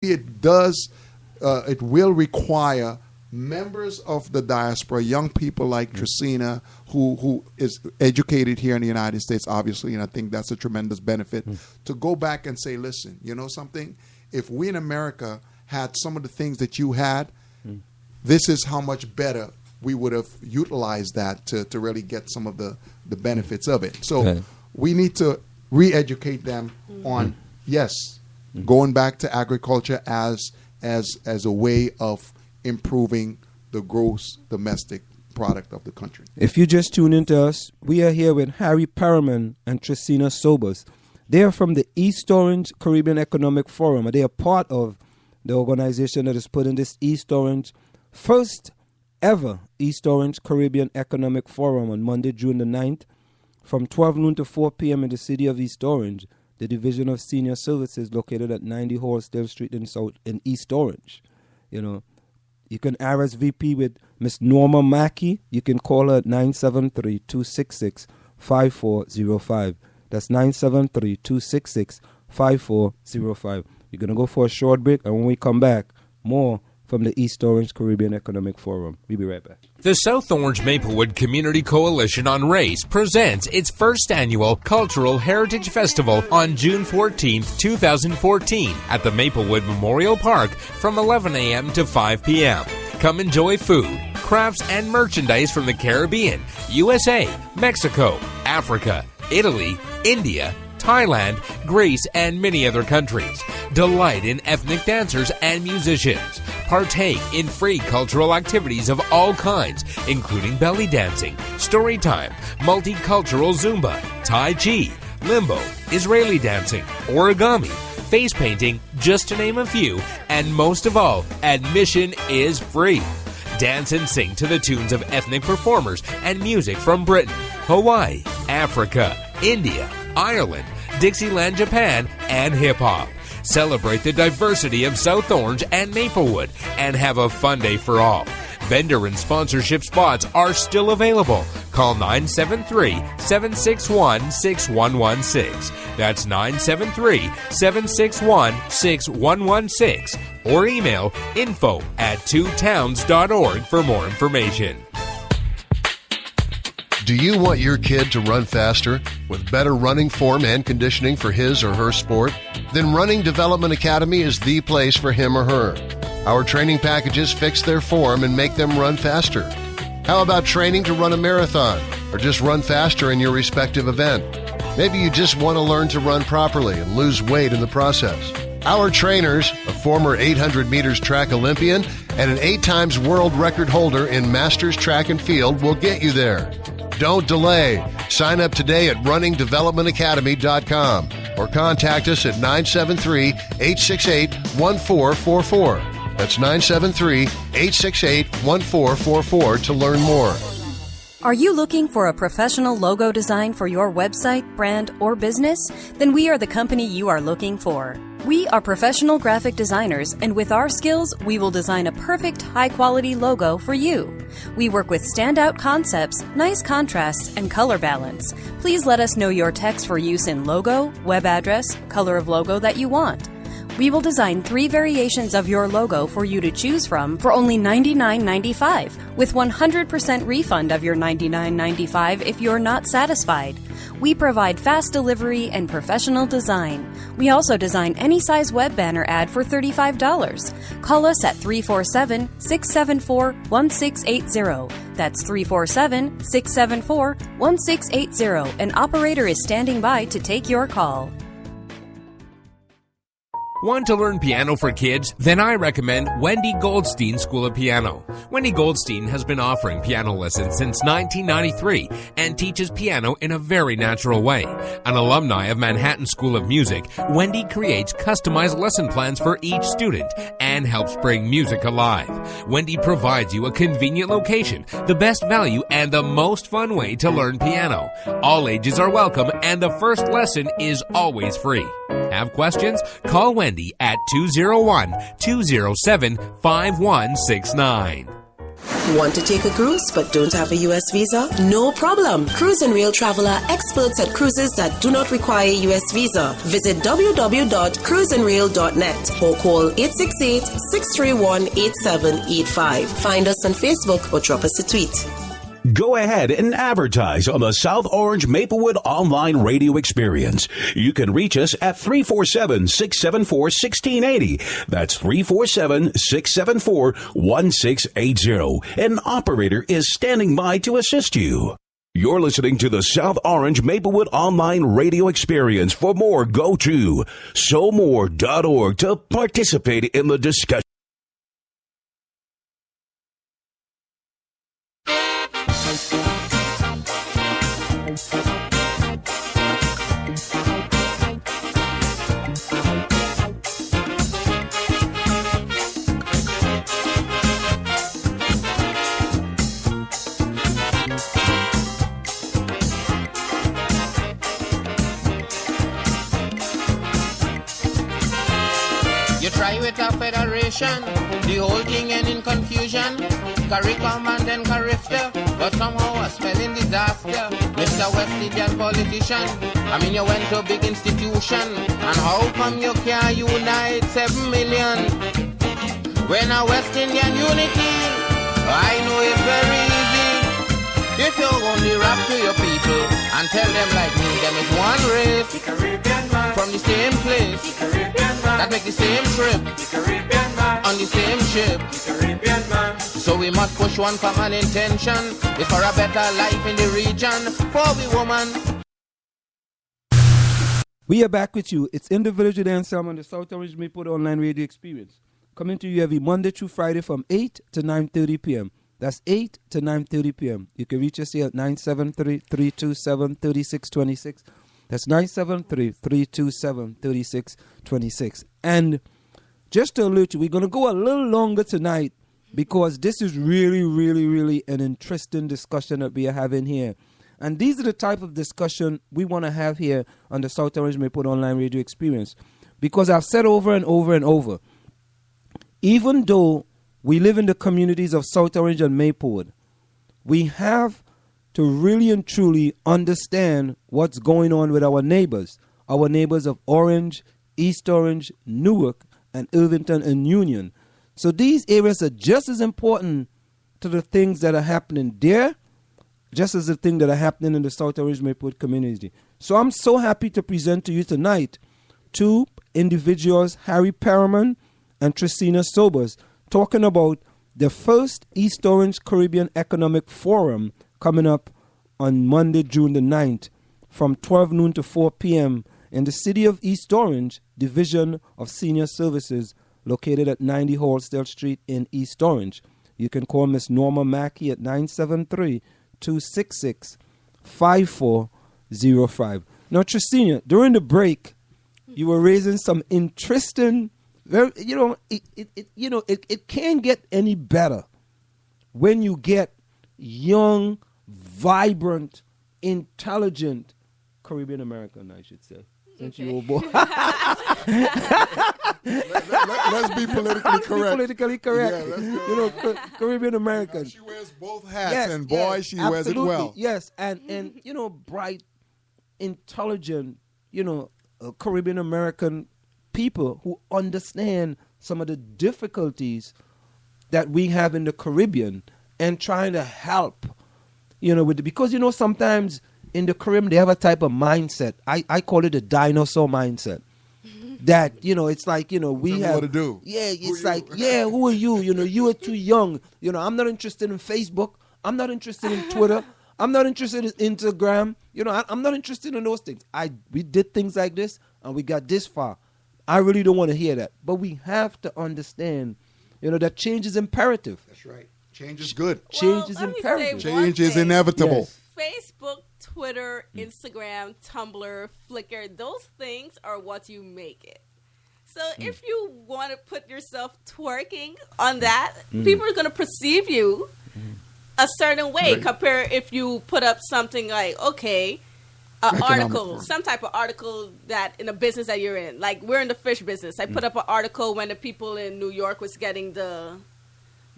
it does, it will require members of the diaspora, young people like Tracina, who is educated here in the United States, obviously, and I think that's a tremendous benefit, to go back and say, listen, you know something? If we in America had some of the things that you had, this is how much better we would have utilized that to really get some of the benefits of it. So we need to re-educate them on, going back to agriculture as a way of improving the gross domestic product of the country. If you just tune into us, we are here with Harry Perriman and Tracina Sobers. They are from the East Orange Caribbean Economic Forum, and they are part of the organization that is putting this East Orange, first ever East Orange Caribbean Economic Forum on Monday, June the 9th, from 12 noon to 4 p.m. in the city of East Orange, the Division of Senior Services located at 90 Horsdale Street in East Orange. You know, you can RSVP with Miss Norma Mackey. You can call her at 973-266-5405. That's 973-266-5405. We're going to go for a short break, and when we come back, more from the East Orange Caribbean Economic Forum. We'll be right back. The South Orange Maplewood Community Coalition on Race presents its first annual Cultural Heritage Festival on June 14, 2014 at the Maplewood Memorial Park from 11 a.m. to 5 p.m. Come enjoy food, crafts, and merchandise from the Caribbean, USA, Mexico, Africa, Italy, India, Thailand, Greece, and many other countries. Delight in ethnic dancers and musicians. Partake in free cultural activities of all kinds, including belly dancing, story time, multicultural Zumba, Tai Chi, Limbo, Israeli dancing, origami, face painting, just to name a few, and most of all, admission is free. Dance and sing to the tunes of ethnic performers and music from Britain, Hawaii, Africa, India, Ireland, Dixieland, Japan, and hip-hop. Celebrate the diversity of South Orange and Maplewood and have a fun day for all. Vendor and sponsorship spots are still available. Call 973-761-6116. That's 973-761-6116. Or email info@twotowns.org for more information. Do you want your kid to run faster with better running form and conditioning for his or her sport? Then Running Development Academy is the place for him or her. Our training packages fix their form and make them run faster. How about training to run a marathon or just run faster in your respective event? Maybe you just want to learn to run properly and lose weight in the process. Our trainers, a former 800 meters track Olympian and an 8 times world record holder in Masters Track and Field, will get you there. Don't delay. Sign up today at runningdevelopmentacademy.com or contact us at 973-868-1444. That's 973-868-1444 to learn more. Are you looking for a professional logo design for your website, brand, or business? Then we are the company you are looking for. We are professional graphic designers, and with our skills, we will design a perfect, high-quality logo for you. We work with standout concepts, nice contrasts, and color balance. Please let us know your text for use in logo, web address, color of logo that you want. We will design 3 variations of your logo for you to choose from for only $99.95, with 100% refund of your $99.95 if you're not satisfied. We provide fast delivery and professional design. We also design any size web banner ad for $35. Call us at 347-674-1680. That's 347-674-1680. An operator is standing by to take your call. Want to learn piano for kids? Then I recommend Wendy Goldstein School of Piano. Wendy Goldstein has been offering piano lessons since 1993 and teaches piano in a very natural way. An alumni of Manhattan School of Music, Wendy creates customized lesson plans for each student and helps bring music alive. Wendy provides you a convenient location, the best value, and the most fun way to learn piano. All ages are welcome and the first lesson is always free. Have questions? Call Wendy at 201-207-5169. Want to take a cruise but don't have a U.S. visa? No problem. Cruise and Rail Travel are experts at cruises that do not require U.S. visa. Visit www.cruiseandrail.net or call 868-631-8785. Find us on Facebook or drop us a tweet. Go ahead and advertise on the South Orange Maplewood online radio experience. You can reach us at 347-674-1680. That's 347-674-1680. An operator is standing by to assist you. You're listening to the South Orange Maplewood online radio experience. For more, go to SoMore.org to participate in the discussion. Federation, the whole thing end in confusion. CARICOM and then CARIFTA, but somehow a spelling disaster. Mr. West Indian politician, I mean you went to a big institution, and how come you can't unite 7 million? When a West Indian unity, I know it's very easy. If you only rap to your people and tell them like me, them is one race, the Caribbean man, from the same place, the Caribbean man, that make the same trip, the Caribbean man, on the same ship, the Caribbean man. So we must push one common intention, it's for a better life in the region, for the woman. We are back with you. It's in the Village with Anselm on the South Orange Maplewood online radio experience. Coming to you every Monday through Friday from 8 to 9:30 p.m. That's 8 to 9:30 p.m. You can reach us here at 973-327-3626. That's 973-327-3626. And just to alert you, we're going to go a little longer tonight because this is really, really, really an interesting discussion that we are having here. And these are the type of discussion we want to have here on the South Orange Maplewood online radio experience. Because I've said over and over and over, even though we live in the communities of South Orange and Maplewood, we have to really and truly understand what's going on with our neighbors of Orange, East Orange, Newark, and Irvington and Union. So these areas are just as important to the things that are happening there, just as the things that are happening in the South Orange Maplewood community. So I'm so happy to present to you tonight two individuals, Harry Perriman and Trisina Sobers, talking about the first East Orange Caribbean Economic Forum coming up on Monday, June the 9th from 12 noon to 4 p.m. in the city of East Orange, Division of Senior Services, located at 90 Halsdale Street in East Orange. You can call Miss Norma Mackey at 973-266-5405. Now, Trisina, during the break, you were raising some interesting... it can't get any better when you get young, vibrant, intelligent Caribbean American, I should say. Since you were born. Let's be politically correct. Politically correct. Yeah, let's go. Caribbean American. She wears both hats, and boy, she wears it well. Yes, and bright, intelligent, Caribbean American people who understand some of the difficulties that we have in the Caribbean and trying to help, because sometimes in the Caribbean they have a type of mindset. I call it a dinosaur mindset. That it's like we have what to do. Yeah, it's like who are you? You are too young. I'm not interested in Facebook. I'm not interested in Twitter. I'm not interested in Instagram. I'm not interested in those things. We did things like this and we got this far. I really don't want to hear that. But we have to understand, that change is imperative. That's right. Change is good. Change is imperative. Change is inevitable. Yes. Facebook, Twitter, Instagram, Tumblr, Flickr, those things are what you make it. So if you want to put yourself twerking on that, people are going to perceive you a certain way. Right. Compare if you put up something like, an article, some type of article that in a business that you're in. Like we're in the fish business. I put up an article when the people in New York was getting the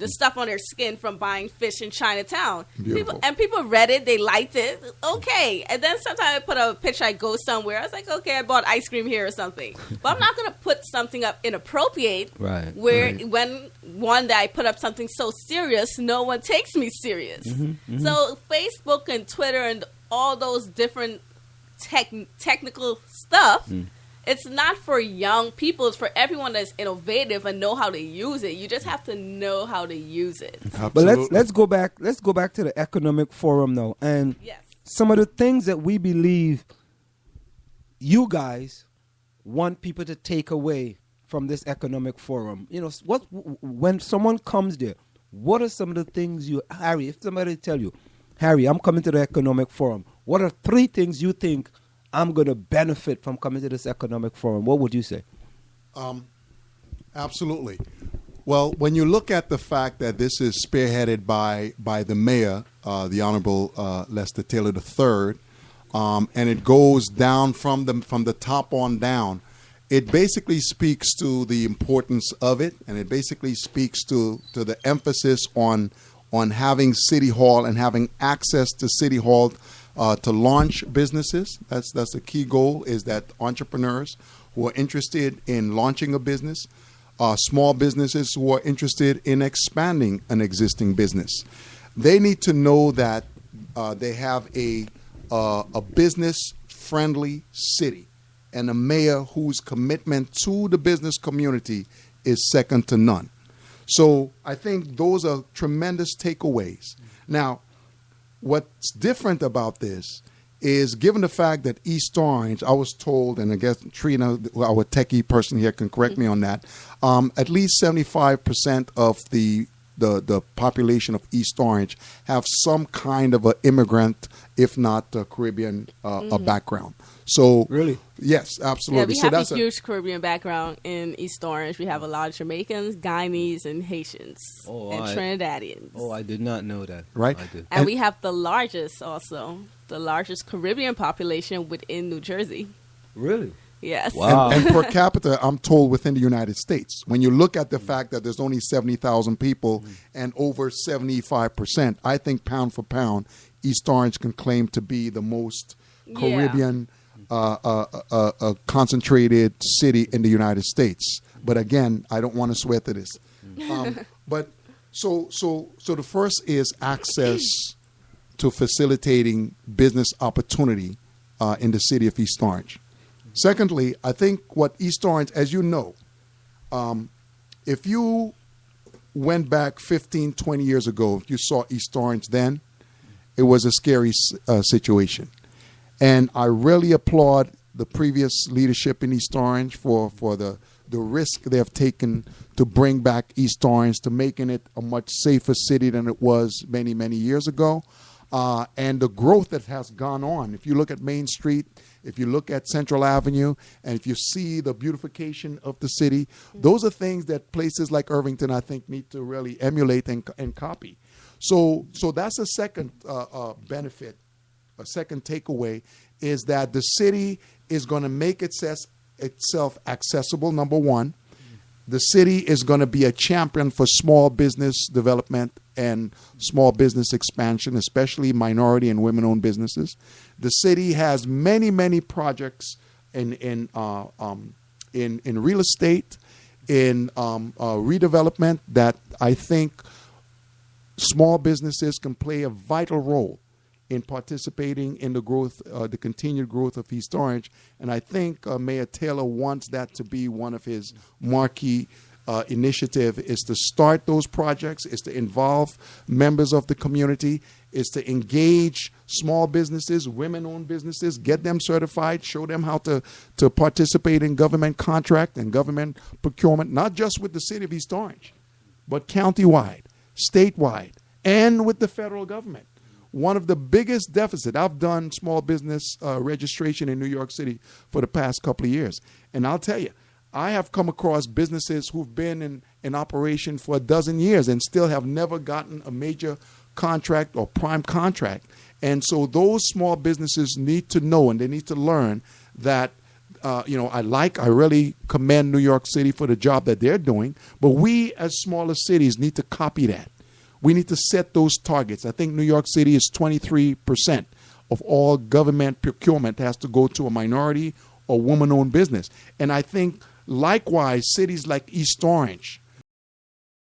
the stuff on their skin from buying fish in Chinatown. Beautiful. People read it, they liked it. Okay. And then sometimes I put a picture, I go somewhere. I was like, okay, I bought ice cream here or something. But I'm not going to put something up inappropriate when one that I put up something so serious, no one takes me serious. So Facebook and Twitter and all those different technical stuff, it's not for young people. It's for everyone that's innovative and know how to use it. You just have to know how to use it. Absolutely. But let's go back. Let's go back to the economic forum now, and some of the things that we believe you guys want people to take away from this economic forum. You know, when someone comes there, what are some of the things Harry? If somebody tell you, Harry, I'm coming to the economic forum, what are 3 things you think I'm going to benefit from coming to this economic forum? What would you say? Absolutely. Well, when you look at the fact that this is spearheaded by the mayor, the Honorable Lester Taylor III, and it goes down from the top on down, it basically speaks to the importance of it, and it basically speaks to the emphasis on having City Hall and having access to City Hall to launch businesses. That's the key goal, is that entrepreneurs who are interested in launching a business, small businesses who are interested in expanding an existing business, they need to know that they have a business-friendly city and a mayor whose commitment to the business community is second to none. So I think those are tremendous takeaways. Now, what's different about this is, given the fact that East Orange, I was told, and I guess Trina, our techie person here, can correct me on that, at least 75% of the population of East Orange have some kind of an immigrant, if not a Caribbean a background. So really, yes, absolutely. Yeah, we have a huge Caribbean background in East Orange. We have a lot of Jamaicans, Guyanese, and Haitians, and Trinidadians. Oh, I did not know that. Right. I did. And we have the largest Caribbean population within New Jersey. Really? Yes. Wow. And per capita, I'm told, within the United States. When you look at the fact that there's only 70,000 people and over 75%, I think pound for pound, East Orange can claim to be the most Caribbean concentrated city in the United States. But again, I don't want to swear to this. But so the first is access to facilitating business opportunity in the city of East Orange. Secondly, I think what East Orange, as you know, if you went back 15, 20 years ago, if you saw East Orange then, it was a scary situation. And I really applaud the previous leadership in East Orange for the risk they have taken to bring back East Orange, to making it a much safer city than it was many, many years ago. And the growth that has gone on. If you look at Main Street, if you look at Central Avenue, and if you see the beautification of the city, those are things that places like Irvington, I think, need to really emulate and copy. So that's a second benefit. A second takeaway is that the city is going to make itself accessible, number one. The city is going to be a champion for small business development and small business expansion, especially minority and women-owned businesses. The city has many, many projects in real estate, in redevelopment, that I think small businesses can play a vital role in participating in the growth, the continued growth of East Orange. And I think Mayor Taylor wants that to be one of his marquee initiative, is to start those projects, is to involve members of the community, is to engage small businesses, women-owned businesses, get them certified, show them how to participate in government contract and government procurement, not just with the city of East Orange, but countywide, statewide, and with the federal government. One of the biggest deficits, I've done small business registration in New York City for the past couple of years. And I'll tell you, I have come across businesses who've been in operation for a dozen years and still have never gotten a major contract or prime contract. And so those small businesses need to know, and they need to learn, that I really commend New York City for the job that they're doing. But we, as smaller cities, need to copy that. We need to set those targets. I think New York City is 23% of all government procurement has to go to a minority or woman-owned business. And I think, likewise, cities like East Orange,